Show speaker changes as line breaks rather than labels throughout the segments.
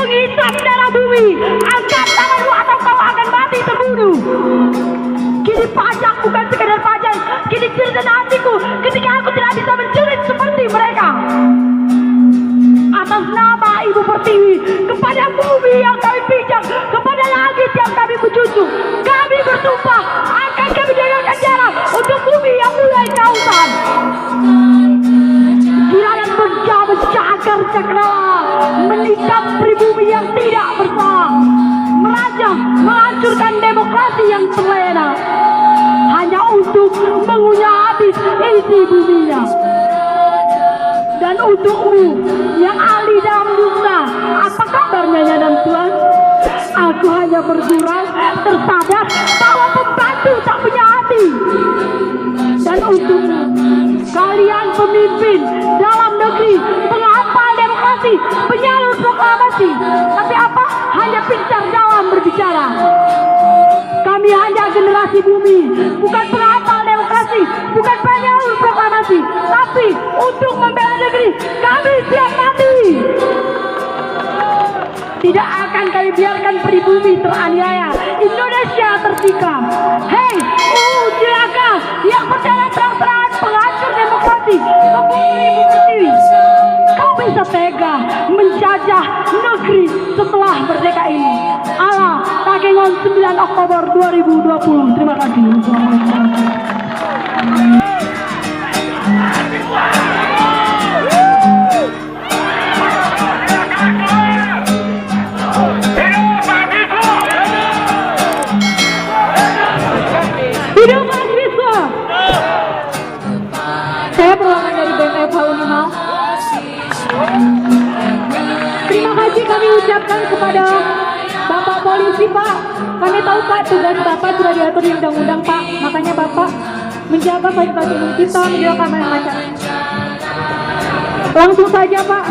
menghisap darah bumi. Angkat tanganmu atau kau akan mati terbunuh. Kini pajak bukan sekadar pajak. Kini cerita hatiku ketika aku tidak bisa menjerit seperti mereka. Atas nama Ibu Pertiwi, kepada bumi yang kami pijak, kepada langit yang kami menjunjung, kami bersumpah akan kami donorkan darah untuk bumi yang mulai kausan. Kiranya mencabar cakrawala menikam pribumi yang tidak bersalah, merajang menghancurkan demokrasi yang terlena, hanya untuk mengunyah habis isi buminya. Dan untukmu yang ahli dalam dusta, apa kabarnya dan Tuhan? Aku hanya bergurau tersadar bahwa pembantu tak punya hati. Dan untukmu, kalian pemimpin dalam negeri, penghafal demokrasi, penyalur proklamasi, tapi apa? Hanya pincar dalam berbicara. Kami hanya generasi bumi, bukan penghafal demokrasi, bukan penyalur proklamasi, tapi untuk membela negeri, kami siap mati. Tidak akan kami biarkan pribumi teraniaya, Indonesia tertikam. Hei, jelaka yang berjalan terang-terangan penghancur demokrasi, pembunuh Ibu Pertiwi. Kau bisa tega menjajah negeri setelah merdeka ini. Allah, Takengon 9 Oktober 2020. Terima kasih. Hidup mahasiswa. Saya perwakilan dari BMF Unima. Terima kasih kami ucapkan kepada Bapak Polisi, Pak. Kami tahu Pak, tugas Bapak sudah diatur di undang-undang, Pak. Makanya Bapak menjaga fasilitas umum kita, menjaga keamanan masyarakat. Langsung saja, Pak.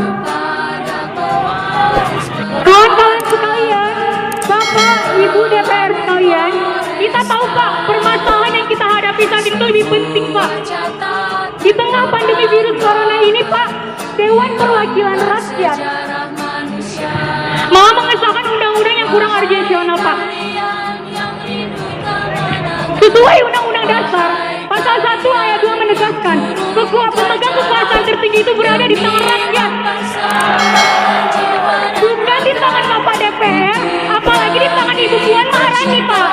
Kawan-kawan sekalian, Bapak, Ibu DPR sekalian, kita tahu Pak, permasalahan yang kita hadapi saat itu lebih penting, Pak. Di tengah pandemi virus corona ini, Pak, Dewan Perwakilan Rakyat mau mengesahkan undang-undang yang kurang urgensional, Pak. Sesuai Undang-Undang Dasar Pasal 1 Ayat 2 menegaskan, pemegang kekuasaan tertinggi itu berada di tangan rakyat, bukan di tangan Bapak DPR, apalagi di tangan Ibu Puan Maharani, Pak.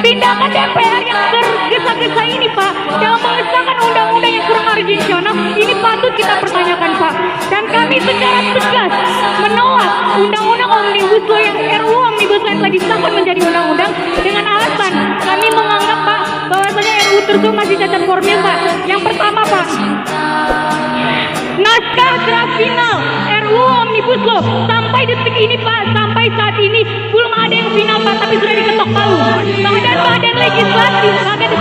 Tindakan DPR yang tergesa-gesa ini, Pak, dalam mengesahkan undang-undang yang kurang urgensional, ini patut kita pertanyakan, Pak. Dan kami secara tegas menolak undang-undang Omnibus Law yang RUU Omnibus Law yang telah disahkan menjadi undang-undang dengan alasan kami menganggap, Pak, bahwasanya RUU tersebut masih cacat formil, Pak. Yang pertama, Pak, naskah draft final RUU Omnibus Law sampai detik ini, Pak, sampai saat ini belum ada yang final, Pak, tapi sudah diketok palu.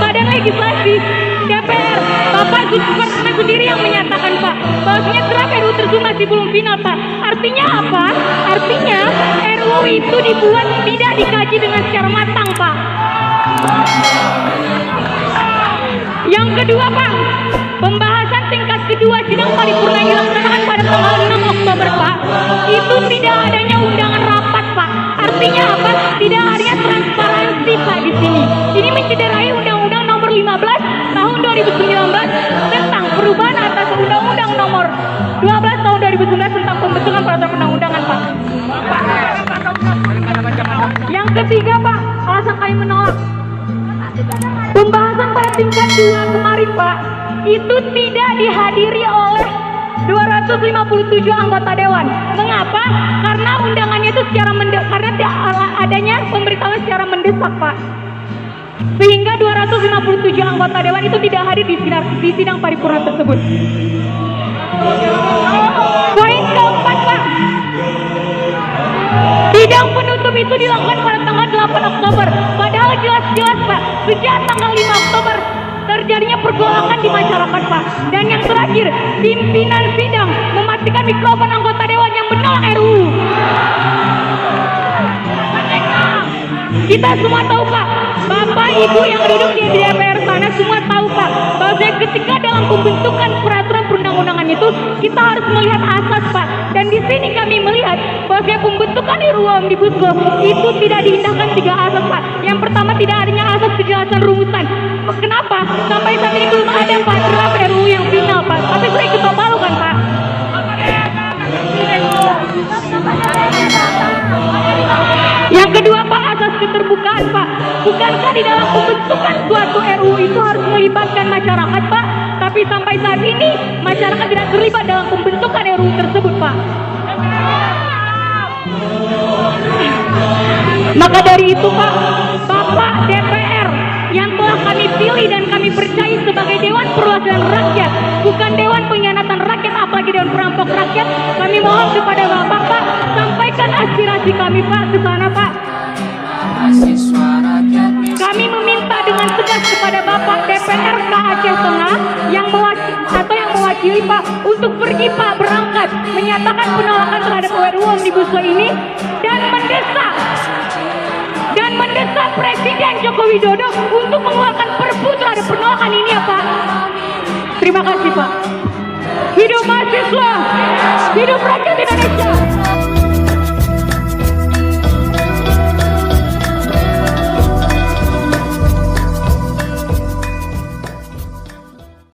Badan legislasi DPR, Bapak Zulkifli sendiri yang menyatakan, Pak, bahwasanya draft RUU tersebut masih belum final, Pak. Artinya apa? Artinya RUU itu dibuat tidak dikaji dengan secara matang, Pak. Yang kedua, Pak, pembahasan tingkat kedua sidang paripurna dilaksanakan pada tanggal 6 Oktober, Pak. Itu tidak adanya undangan rapat, Pak. Artinya apa? Tidak adanya transparansi, Pak, di sini. Ini mencederai Undang-Undang Nomor 15 Tahun 2019 tentang perubahan atas Undang-Undang Nomor 12 Tahun 2019 tentang pembentukan peraturan undang-undangan, Pak. Yang ketiga, Pak, alasan kami menolak pembahasan pada tingkat 2 kemarin, Pak, itu tidak dihadiri oleh 257 anggota dewan. Mengapa? Karena undangannya itu secara karena adanya pemberitahuan secara mendesak, Pak. Sehingga 257 anggota dewan itu tidak hadir di sidang paripurna tersebut. Poin keempat, Pak, sidang penutup itu dilakukan pada tanggal 8 Oktober. Padahal jelas-jelas, Pak, sejak tanggal 5 Oktober terjadinya pergolakan di masyarakat, Pak. Dan yang terakhir, pimpinan sidang mematikan mikrofon anggota dewan yang menolak RUU. Kita semua tahu, Pak, Bapak Ibu yang duduk di DPR sana semua tahu Pak, bahwa ketika dalam pembentukan peraturan perundang-undangan itu kita harus melihat asas Pak. Dan di sini kami melihat bahwa pembentukan RUU Omnibus Law itu tidak diindahkan 3 asas Pak. Yang pertama, tidak adanya asas kejelasan rumusan. Kenapa? Sampai saat ini belum ada Pak draft RUU yang final Pak. Tapi sudah ketok palu kan Pak. Yang kedua Pak, asas keterbukaan Pak. Bukankah di dalam pembentukan suatu RUU itu harus melibatkan masyarakat Pak? Tapi sampai saat ini masyarakat tidak terlibat dalam pembentukan RUU tersebut Pak. Maka dari itu Pak, Bapak DPR yang telah kami pilih dan kami percaya sebagai Dewan Perwakilan Rakyat, bukan Dewan Pengkhianatan Rakyat, apalagi Dewan Perampok Rakyat, kami mohon kepada Bapak Pak, sampaikan aspirasi kami Pak ke sana Pak. Kami meminta dengan tegas kepada Bapak DPRK Aceh Tengah yang mewakili Pak untuk pergi Pak, berangkat menyatakan penolakan terhadap RUU Omnibus Law ini dan mendesak Presiden Joko Widodo untuk mengeluarkan perpu terhadap penolakan ini ya Pak. Terima kasih Pak. Hidup mahasiswa, hidup rakyat Indonesia.